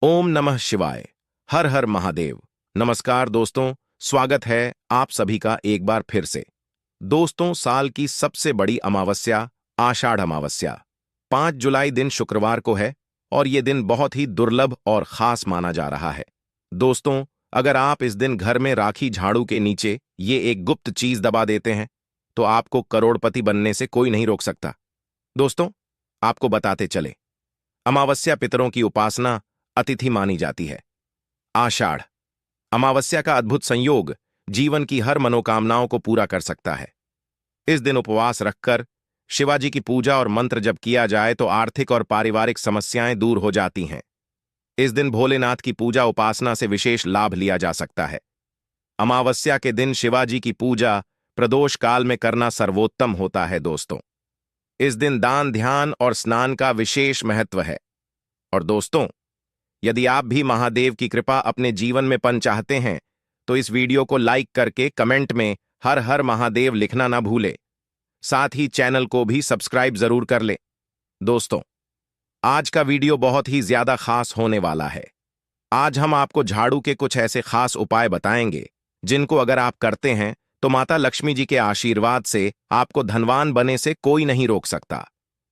ओम नमः शिवाय। हर हर महादेव। नमस्कार दोस्तों, स्वागत है आप सभी का एक बार फिर से। दोस्तों, साल की सबसे बड़ी अमावस्या आषाढ़ अमावस्या 5 जुलाई दिन शुक्रवार को है और ये दिन बहुत ही दुर्लभ और खास माना जा रहा है। दोस्तों, अगर आप इस दिन घर में राखी झाड़ू के नीचे ये एक गुप्त चीज दबा देते हैं तो आपको करोड़पति बनने से कोई नहीं रोक सकता। दोस्तों, आपको बताते चले, अमावस्या पितरों की उपासना अतिथि मानी जाती है। आषाढ़ अमावस्या का अद्भुत संयोग जीवन की हर मनोकामनाओं को पूरा कर सकता है। इस दिन उपवास रखकर शिवाजी की पूजा और मंत्र जप किया जाए तो आर्थिक और पारिवारिक समस्याएं दूर हो जाती हैं। इस दिन भोलेनाथ की पूजा उपासना से विशेष लाभ लिया जा सकता है। अमावस्या के दिन शिवाजी की पूजा प्रदोष काल में करना सर्वोत्तम होता है। दोस्तों, इस दिन दान, ध्यान और स्नान का विशेष महत्व है। और दोस्तों, यदि आप भी महादेव की कृपा अपने जीवन में पाना चाहते हैं तो इस वीडियो को लाइक करके कमेंट में हर हर महादेव लिखना ना भूले। साथ ही चैनल को भी सब्सक्राइब जरूर कर ले। दोस्तों, आज का वीडियो बहुत ही ज्यादा खास होने वाला है। आज हम आपको झाड़ू के कुछ ऐसे खास उपाय बताएंगे जिनको अगर आप करते हैं तो माता लक्ष्मी जी के आशीर्वाद से आपको धनवान बने से कोई नहीं रोक सकता।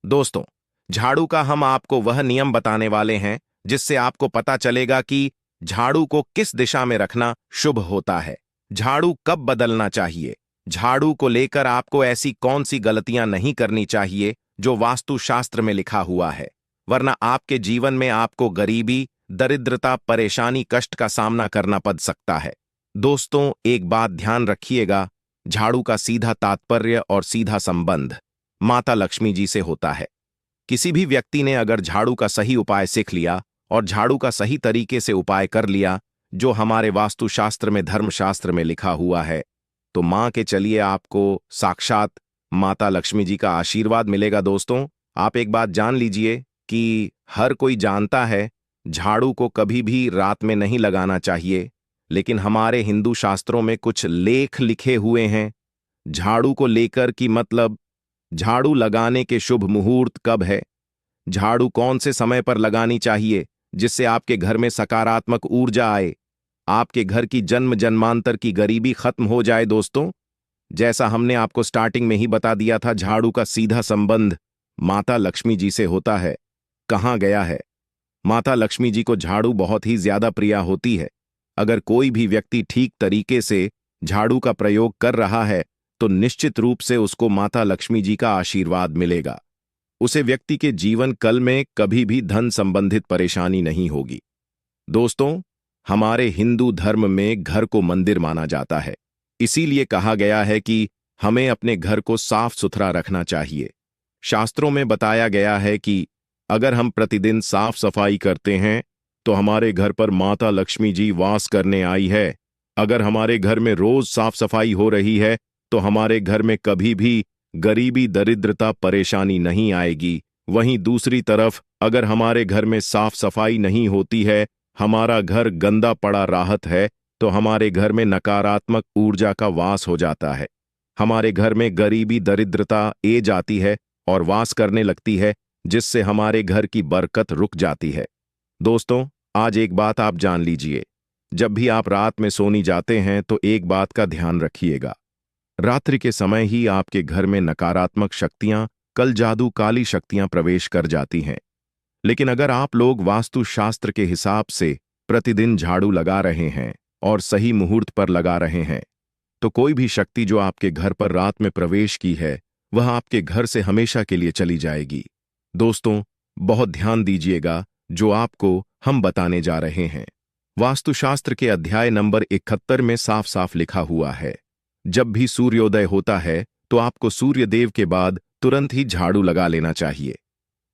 दोस्तों, झाड़ू का हम आपको वह नियम बताने वाले हैं जिससे आपको पता चलेगा कि झाड़ू को किस दिशा में रखना शुभ होता है, झाड़ू कब बदलना चाहिए, झाड़ू को लेकर आपको ऐसी कौन सी गलतियां नहीं करनी चाहिए जो वास्तुशास्त्र में लिखा हुआ है, वरना आपके जीवन में आपको गरीबी, दरिद्रता, परेशानी, कष्ट का सामना करना पड़ सकता है। दोस्तों, एक बात ध्यान रखिएगा, झाड़ू का सीधा तात्पर्य और सीधा संबंध माता लक्ष्मी जी से होता है। किसी भी व्यक्ति ने अगर झाड़ू का सही उपाय सीख लिया और झाड़ू का सही तरीके से उपाय कर लिया जो हमारे वास्तुशास्त्र में, धर्मशास्त्र में लिखा हुआ है, तो मां के चलिए आपको साक्षात माता लक्ष्मी जी का आशीर्वाद मिलेगा। दोस्तों, आप एक बात जान लीजिए कि हर कोई जानता है झाड़ू को कभी भी रात में नहीं लगाना चाहिए, लेकिन हमारे हिंदू शास्त्रों में कुछ लेख लिखे हुए हैं झाड़ू को लेकर कि मतलब झाड़ू लगाने के शुभ मुहूर्त कब है, झाड़ू कौन से समय पर लगानी चाहिए जिससे आपके घर में सकारात्मक ऊर्जा आए, आपके घर की जन्म जन्मांतर की गरीबी खत्म हो जाए। दोस्तों, जैसा हमने आपको स्टार्टिंग में ही बता दिया था, झाड़ू का सीधा संबंध माता लक्ष्मी जी से होता है। कहाँ गया है? माता लक्ष्मी जी को झाड़ू बहुत ही ज्यादा प्रिय होती है। अगर कोई भी व्यक्ति ठीक तरीके से झाड़ू का प्रयोग कर रहा है तो निश्चित रूप से उसको माता लक्ष्मी जी का आशीर्वाद मिलेगा। उसे व्यक्ति के जीवन काल में कभी भी धन संबंधित परेशानी नहीं होगी। दोस्तों, हमारे हिंदू धर्म में घर को मंदिर माना जाता है, इसीलिए कहा गया है कि हमें अपने घर को साफ सुथरा रखना चाहिए। शास्त्रों में बताया गया है कि अगर हम प्रतिदिन साफ सफाई करते हैं तो हमारे घर पर माता लक्ष्मी जी वास करने आई है। अगर हमारे घर में रोज साफ सफाई हो रही है तो हमारे घर में कभी भी गरीबी, दरिद्रता, परेशानी नहीं आएगी। वहीं दूसरी तरफ अगर हमारे घर में साफ सफाई नहीं होती है, हमारा घर गंदा पड़ा राहत है, तो हमारे घर में नकारात्मक ऊर्जा का वास हो जाता है। हमारे घर में गरीबी, दरिद्रता ए जाती है और वास करने लगती है, जिससे हमारे घर की बरकत रुक जाती है। दोस्तों, आज एक बात आप जान लीजिए, जब भी आप रात में सोने जाते हैं तो एक बात का ध्यान रखिएगा, रात्रि के समय ही आपके घर में नकारात्मक शक्तियां, कल जादू, काली शक्तियां प्रवेश कर जाती हैं। लेकिन अगर आप लोग वास्तुशास्त्र के हिसाब से प्रतिदिन झाड़ू लगा रहे हैं और सही मुहूर्त पर लगा रहे हैं तो कोई भी शक्ति जो आपके घर पर रात में प्रवेश की है वह आपके घर से हमेशा के लिए चली जाएगी। दोस्तों, बहुत ध्यान दीजिएगा जो आपको हम बताने जा रहे हैं। वास्तुशास्त्र के अध्याय नंबर 71 में साफ साफ लिखा हुआ है, जब भी सूर्योदय होता है तो आपको सूर्य देव के बाद तुरंत ही झाड़ू लगा लेना चाहिए।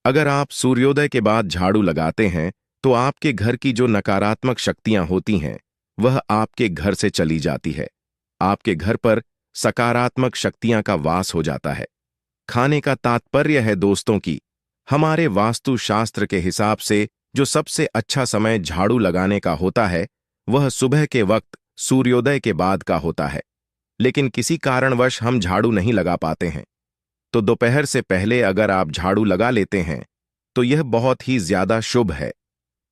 अगर आप सूर्योदय के बाद झाड़ू लगाते हैं तो आपके घर की जो नकारात्मक शक्तियां होती हैं वह आपके घर से चली जाती है, आपके घर पर सकारात्मक शक्तियां का वास हो जाता है। खाने का तात्पर्य है दोस्तों कि हमारे वास्तुशास्त्र के हिसाब से जो सबसे अच्छा समय झाड़ू लगाने का होता है वह सुबह के वक्त सूर्योदय के बाद का होता है। लेकिन किसी कारणवश हम झाड़ू नहीं लगा पाते हैं तो दोपहर से पहले अगर आप झाड़ू लगा लेते हैं तो यह बहुत ही ज्यादा शुभ है।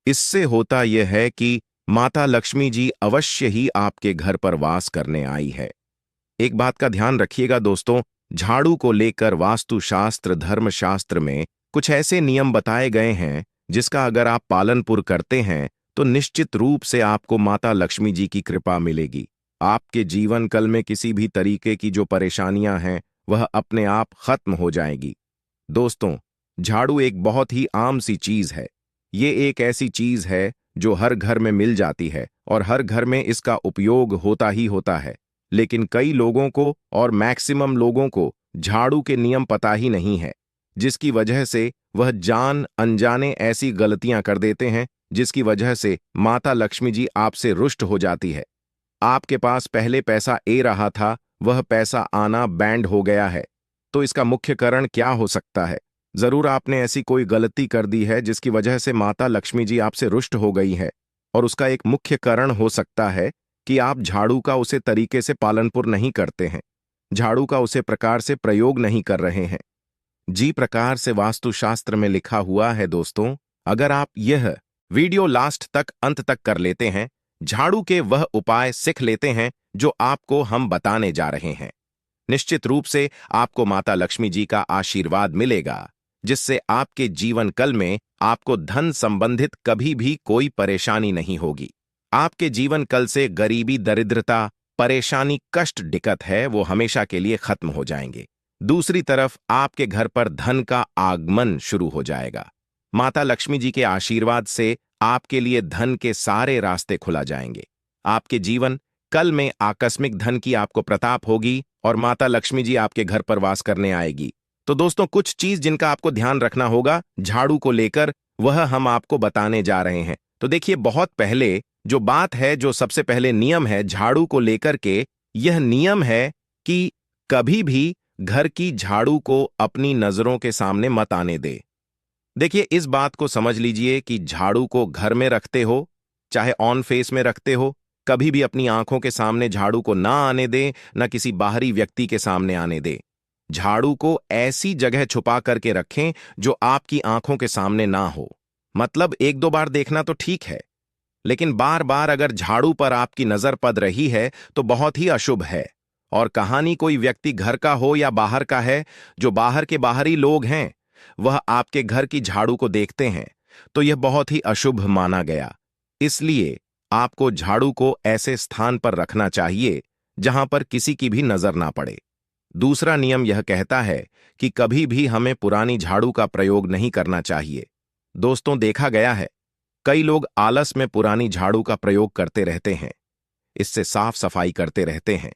इससे होता यह है कि माता लक्ष्मी जी अवश्य ही आपके घर पर वास करने आई है। एक बात का ध्यान रखिएगा दोस्तों, झाड़ू को लेकर वास्तुशास्त्र धर्मशास्त्र में कुछ ऐसे नियम बताए गए हैं जिसका अगर आप पालनपुर करते हैं तो निश्चित रूप से आपको माता लक्ष्मी जी की कृपा मिलेगी। आपके जीवन काल में किसी भी तरीके की जो परेशानियां हैं वह अपने आप खत्म हो जाएगी। दोस्तों, झाड़ू एक बहुत ही आम सी चीज है। ये एक ऐसी चीज है जो हर घर में मिल जाती है और हर घर में इसका उपयोग होता ही होता है। लेकिन कई लोगों को और मैक्सिमम लोगों को झाड़ू के नियम पता ही नहीं है, जिसकी वजह से वह जान अनजाने ऐसी गलतियां कर देते हैं जिसकी वजह से माता लक्ष्मी जी आपसे रुष्ट हो जाती है। आपके पास पहले पैसा ए रहा था, वह पैसा आना बैंड हो गया है। तो इसका मुख्य कारण क्या हो सकता है? जरूर आपने ऐसी कोई गलती कर दी है जिसकी वजह से माता लक्ष्मी जी आपसे रुष्ट हो गई है, और उसका एक मुख्य कारण हो सकता है कि आप झाड़ू का उसे तरीके से पालनपुर नहीं करते हैं, झाड़ू का उसे प्रकार से प्रयोग नहीं कर रहे हैं। जी प्रकार से वास्तुशास्त्र में लिखा हुआ है दोस्तों, अगर आप यह वीडियो लास्ट तक अंत तक कर लेते हैं, झाड़ू के वह उपाय सीख लेते हैं जो आपको हम बताने जा रहे हैं, निश्चित रूप से आपको माता लक्ष्मी जी का आशीर्वाद मिलेगा, जिससे आपके जीवन काल में आपको धन संबंधित कभी भी कोई परेशानी नहीं होगी। आपके जीवन काल से गरीबी, दरिद्रता, परेशानी, कष्ट, दिक्कत है वो हमेशा के लिए खत्म हो जाएंगे। दूसरी तरफ आपके घर पर धन का आगमन शुरू हो जाएगा। माता लक्ष्मी जी के आशीर्वाद से आपके लिए धन के सारे रास्ते खुला जाएंगे। आपके जीवन काल में आकस्मिक धन की आपको प्रताप होगी और माता लक्ष्मी जी आपके घर पर वास करने आएगी। तो दोस्तों, कुछ चीज जिनका आपको ध्यान रखना होगा झाड़ू को लेकर, वह हम आपको बताने जा रहे हैं। तो देखिए, बहुत पहले जो बात है, जो सबसे पहले नियम है झाड़ू को लेकर के, यह नियम है कि कभी भी घर की झाड़ू को अपनी नजरों के सामने मत आने दे। देखिए, इस बात को समझ लीजिए कि झाड़ू को घर में रखते हो, चाहे ऑन फेस में रखते हो, कभी भी अपनी आंखों के सामने झाड़ू को ना आने दे, ना किसी बाहरी व्यक्ति के सामने आने दे। झाड़ू को ऐसी जगह छुपा करके रखें जो आपकी आंखों के सामने ना हो। मतलब एक दो बार देखना तो ठीक है, लेकिन बार बार अगर झाड़ू पर आपकी नजर पड़ रही है तो बहुत ही अशुभ है। और कहानी कोई व्यक्ति घर का हो या बाहर का है, जो बाहर के बाहरी लोग हैं वह आपके घर की झाड़ू को देखते हैं, तो यह बहुत ही अशुभ माना गया। इसलिए आपको झाड़ू को ऐसे स्थान पर रखना चाहिए जहां पर किसी की भी नजर ना पड़े। दूसरा नियम यह कहता है कि कभी भी हमें पुरानी झाड़ू का प्रयोग नहीं करना चाहिए। दोस्तों, देखा गया है कई लोग आलस में पुरानी झाड़ू का प्रयोग करते रहते हैं, इससे साफ सफाई करते रहते हैं।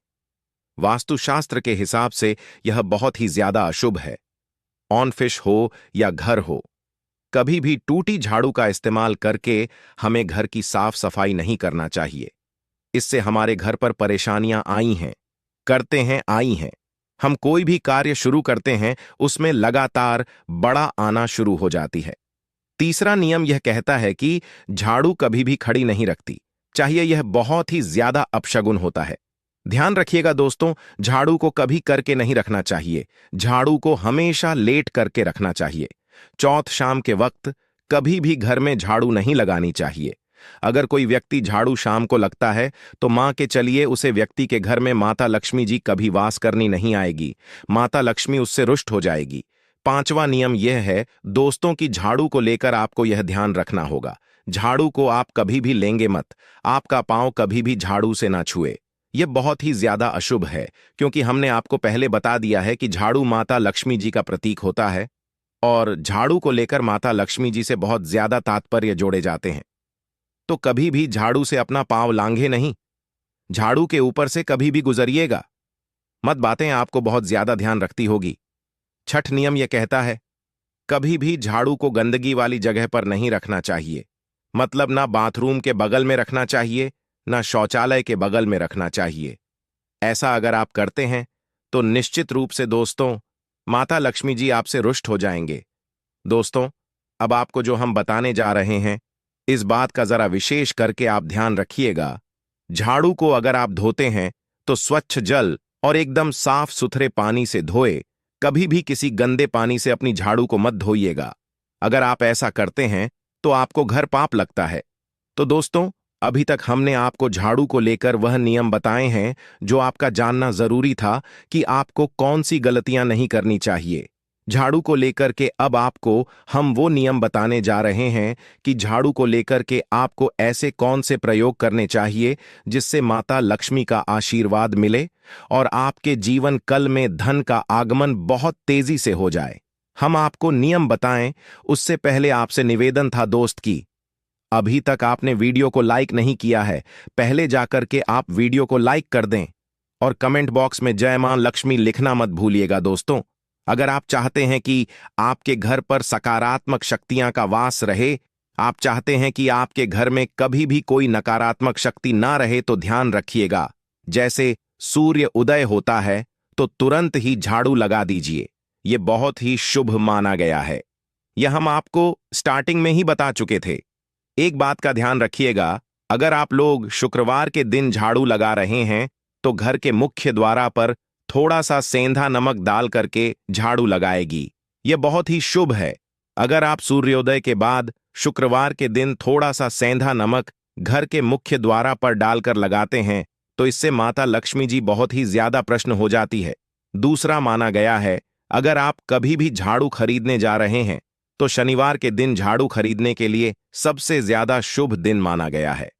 वास्तुशास्त्र के हिसाब से यह बहुत ही ज्यादा अशुभ है। ऑन फिश हो या घर हो, कभी भी टूटी झाड़ू का इस्तेमाल करके हमें घर की साफ सफाई नहीं करना चाहिए। इससे हमारे घर पर परेशानियां आई हैं, करते हैं, आई हैं। हम कोई भी कार्य शुरू करते हैं उसमें लगातार बड़ा आना शुरू हो जाती है। तीसरा नियम यह कहता है कि झाड़ू कभी भी खड़ी नहीं रखती चाहिए, यह बहुत ही ज्यादा अपशगुन होता है। ध्यान रखिएगा दोस्तों, झाड़ू को कभी करके नहीं रखना चाहिए, झाड़ू को हमेशा लेट करके रखना चाहिए। चौथ शाम के वक्त कभी भी घर में झाड़ू नहीं लगानी चाहिए। अगर कोई व्यक्ति झाड़ू शाम को लगता है तो मान के चलिए उसे व्यक्ति के घर में माता लक्ष्मी जी कभी वास करनी नहीं आएगी, माता लक्ष्मी उससे रुष्ट हो जाएगी। पांचवा नियम यह है दोस्तों कि झाड़ू को लेकर आपको यह ध्यान रखना होगा, झाड़ू को आप कभी भी लेंगे मत, आपका पांव कभी भी झाड़ू से ना छुए। यह बहुत ही ज्यादा अशुभ है, क्योंकि हमने आपको पहले बता दिया है कि झाड़ू माता लक्ष्मी जी का प्रतीक होता है और झाड़ू को लेकर माता लक्ष्मी जी से बहुत ज्यादा तात्पर्य जोड़े जाते हैं। तो कभी भी झाड़ू से अपना पांव लांघे नहीं, झाड़ू के ऊपर से कभी भी गुजरिएगा मत। बातें आपको बहुत ज्यादा ध्यान रखती होगी। छठ नियम यह कहता है कभी भी झाड़ू को गंदगी वाली जगह पर नहीं रखना चाहिए। मतलब ना बाथरूम के बगल में रखना चाहिए, ना शौचालय के बगल में रखना चाहिए। ऐसा अगर आप करते हैं तो निश्चित रूप से दोस्तों माता लक्ष्मी जी आपसे रुष्ट हो जाएंगे। दोस्तों, अब आपको जो हम बताने जा रहे हैं इस बात का जरा विशेष करके आप ध्यान रखिएगा। झाड़ू को अगर आप धोते हैं तो स्वच्छ जल और एकदम साफ सुथरे पानी से धोए, कभी भी किसी गंदे पानी से अपनी झाड़ू को मत धोइएगा। अगर आप ऐसा करते हैं तो आपको घर पाप लगता है। तो दोस्तों, अभी तक हमने आपको झाड़ू को लेकर वह नियम बताए हैं जो आपका जानना जरूरी था कि आपको कौन सी गलतियां नहीं करनी चाहिए। झाड़ू को लेकर के अब आपको हम वो नियम बताने जा रहे हैं कि झाड़ू को लेकर के आपको ऐसे कौन से प्रयोग करने चाहिए जिससे माता लक्ष्मी का आशीर्वाद मिले और आपके जीवन कल में धन का आगमन बहुत तेजी से हो जाए। हम आपको नियम बताएं उससे पहले आपसे निवेदन था दोस्त की अभी तक आपने वीडियो को लाइक नहीं किया है, पहले जाकर के आप वीडियो को लाइक कर दें और कमेंट बॉक्स में जय मां लक्ष्मी लिखना मत भूलिएगा दोस्तों। अगर आप चाहते हैं कि आपके घर पर सकारात्मक शक्तियां का वास रहे, आप चाहते हैं कि आपके घर में कभी भी कोई नकारात्मक शक्ति ना रहे, तो ध्यान रखिएगा, जैसे सूर्य उदय होता है तो तुरंत ही झाड़ू लगा दीजिए। यह बहुत ही शुभ माना गया है। यह हम आपको स्टार्टिंग में ही बता चुके थे। एक बात का ध्यान रखिएगा, अगर आप लोग शुक्रवार के दिन झाड़ू लगा रहे हैं तो घर के मुख्य द्वार पर थोड़ा सा सेंधा नमक डाल करके झाड़ू लगाएगी। यह बहुत ही शुभ है। अगर आप सूर्योदय के बाद शुक्रवार के दिन थोड़ा सा सेंधा नमक घर के मुख्य द्वार पर डालकर लगाते हैं तो इससे माता लक्ष्मी जी बहुत ही ज्यादा प्रसन्न हो जाती है। दूसरा माना गया है, अगर आप कभी भी झाड़ू खरीदने जा रहे हैं तो शनिवार के दिन झाड़ू खरीदने के लिए सबसे ज्यादा शुभ दिन माना गया है।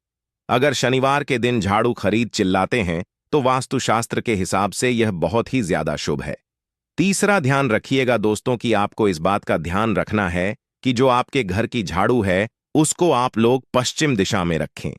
अगर शनिवार के दिन झाड़ू खरीद चिल्लाते हैं तो वास्तुशास्त्र के हिसाब से यह बहुत ही ज्यादा शुभ है। तीसरा ध्यान रखिएगा दोस्तों कि आपको इस बात का ध्यान रखना है कि जो आपके घर की झाड़ू है उसको आप लोग पश्चिम दिशा में रखें।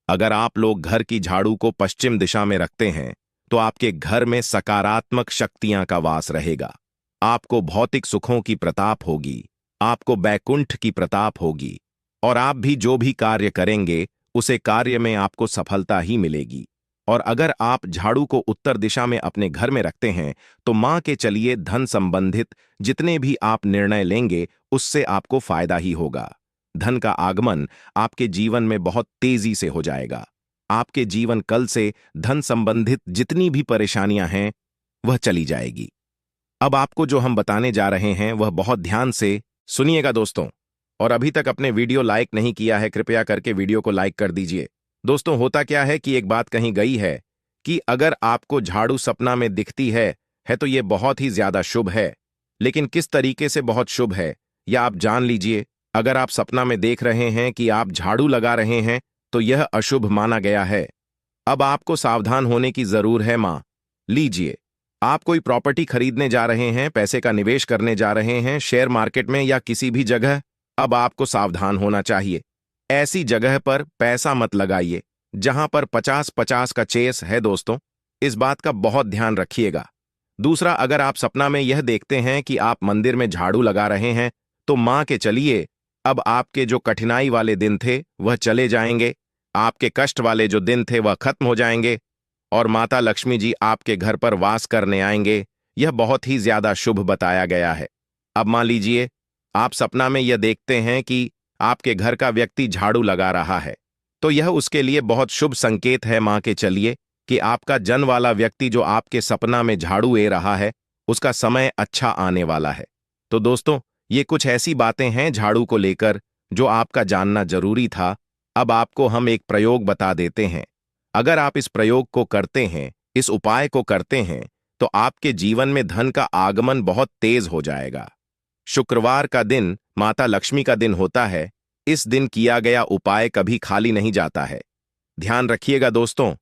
अगर आप लोग घर की झाड़ू को पश्चिम दिशा में रखते हैं तो आपके घर में सकारात्मक शक्तियां का वास रहेगा। आपको भौतिक सुखों की प्रताप होगी, आपको बैकुंठ की प्रताप होगी और आप भी जो भी कार्य करेंगे उसे कार्य में आपको सफलता ही मिलेगी। और अगर आप झाड़ू को उत्तर दिशा में अपने घर में रखते हैं तो मां के चलिए धन संबंधित जितने भी आप निर्णय लेंगे उससे आपको फायदा ही होगा। धन का आगमन आपके जीवन में बहुत तेजी से हो जाएगा। आपके जीवन कल से धन संबंधित जितनी भी परेशानियां हैं वह चली जाएगी। अब आपको जो हम बताने जा रहे हैं वह बहुत ध्यान से सुनिएगा दोस्तों। और अभी तक अपने वीडियो लाइक नहीं किया है, कृपया करके वीडियो को लाइक कर दीजिए। दोस्तों, होता क्या है कि एक बात कहीं गई है कि अगर आपको झाड़ू सपना में दिखती है तो यह बहुत ही ज्यादा शुभ है। लेकिन किस तरीके से बहुत शुभ है यह आप जान लीजिए। अगर आप सपना में देख रहे हैं कि आप झाड़ू लगा रहे हैं तो यह अशुभ माना गया है। अब आपको सावधान होने की जरूर है। मां लीजिए, आप कोई प्रॉपर्टी खरीदने जा रहे हैं, पैसे का निवेश करने जा रहे हैं शेयर मार्केट में या किसी भी जगह, अब आपको सावधान होना चाहिए। ऐसी जगह पर पैसा मत लगाइए जहां पर 50-50 का चेस है दोस्तों, इस बात का बहुत ध्यान रखिएगा। दूसरा, अगर आप सपना में यह देखते हैं कि आप मंदिर में झाड़ू लगा रहे हैं तो मां के चलिए, अब आपके जो कठिनाई वाले दिन थे वह चले जाएंगे, आपके कष्ट वाले जो दिन थे वह खत्म हो जाएंगे और माता लक्ष्मी जी आपके घर पर वास करने आएंगे। यह बहुत ही ज्यादा शुभ बताया गया है। अब मान लीजिए आप सपना में यह देखते हैं कि आपके घर का व्यक्ति झाड़ू लगा रहा है तो यह उसके लिए बहुत शुभ संकेत है। मां के चलिए कि आपका जन वाला व्यक्ति जो आपके सपना में झाड़ू ले रहा है उसका समय अच्छा आने वाला है। तो दोस्तों, ये कुछ ऐसी बातें हैं झाड़ू को लेकर जो आपका जानना जरूरी था। अब आपको हम एक प्रयोग बता देते हैं। अगर आप इस प्रयोग को करते हैं, इस उपाय को करते हैं तो आपके जीवन में धन का आगमन बहुत तेज हो जाएगा। शुक्रवार का दिन माता लक्ष्मी का दिन होता है। इस दिन किया गया उपाय कभी खाली नहीं जाता है। ध्यान रखिएगा दोस्तों,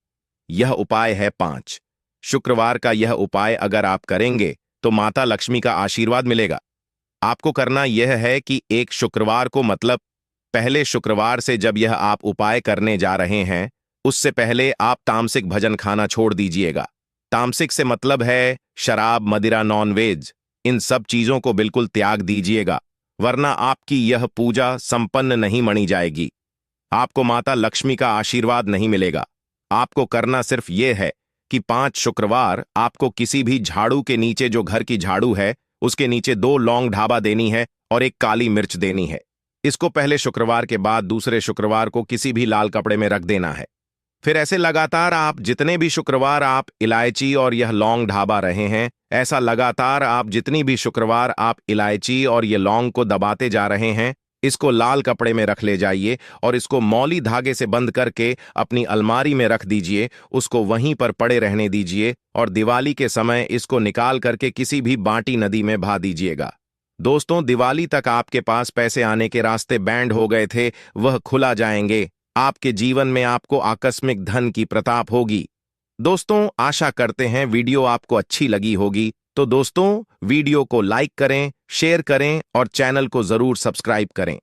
यह उपाय है 5। शुक्रवार का यह उपाय अगर आप करेंगे तो माता लक्ष्मी का आशीर्वाद मिलेगा। आपको करना यह है कि एक शुक्रवार को, मतलब पहले शुक्रवार से जब यह आप उपाय करने जा रहे हैं उससे पहले आप तामसिक भोजन खाना छोड़ दीजिएगा। तामसिक से मतलब है शराब, मदिरा, नॉनवेज, इन सब चीजों को बिल्कुल त्याग दीजिएगा, वरना आपकी यह पूजा संपन्न नहीं मानी जाएगी। आपको माता लक्ष्मी का आशीर्वाद नहीं मिलेगा। आपको करना सिर्फ यह है कि 5 शुक्रवार आपको किसी भी झाड़ू के नीचे, जो घर की झाड़ू है उसके नीचे 2 लौंग ढाबा देनी है और 1 काली मिर्च देनी है। इसको पहले शुक्रवार के बाद दूसरे शुक्रवार को किसी भी लाल कपड़े में रख देना है। फिर ऐसे लगातार आप जितने भी शुक्रवार आप इलायची और यह लौंग ढाबा रहे हैं, ऐसा लगातार आप जितनी भी शुक्रवार आप इलायची और यह लौंग को दबाते जा रहे हैं इसको लाल कपड़े में रख ले जाइए और इसको मौली धागे से बंद करके अपनी अलमारी में रख दीजिए। उसको वहीं पर पड़े रहने दीजिए और दिवाली के समय इसको निकाल करके किसी भी बांटी नदी में बहा दीजिएगा। दोस्तों, दिवाली तक आपके पास पैसे आने के रास्ते बैंड हो गए थे, वह खुला जाएंगे। आपके जीवन में आपको आकस्मिक धन की प्रताप होगी। दोस्तों, आशा करते हैं वीडियो आपको अच्छी लगी होगी। तो दोस्तों, वीडियो को लाइक करें, शेयर करें और चैनल को जरूर सब्सक्राइब करें।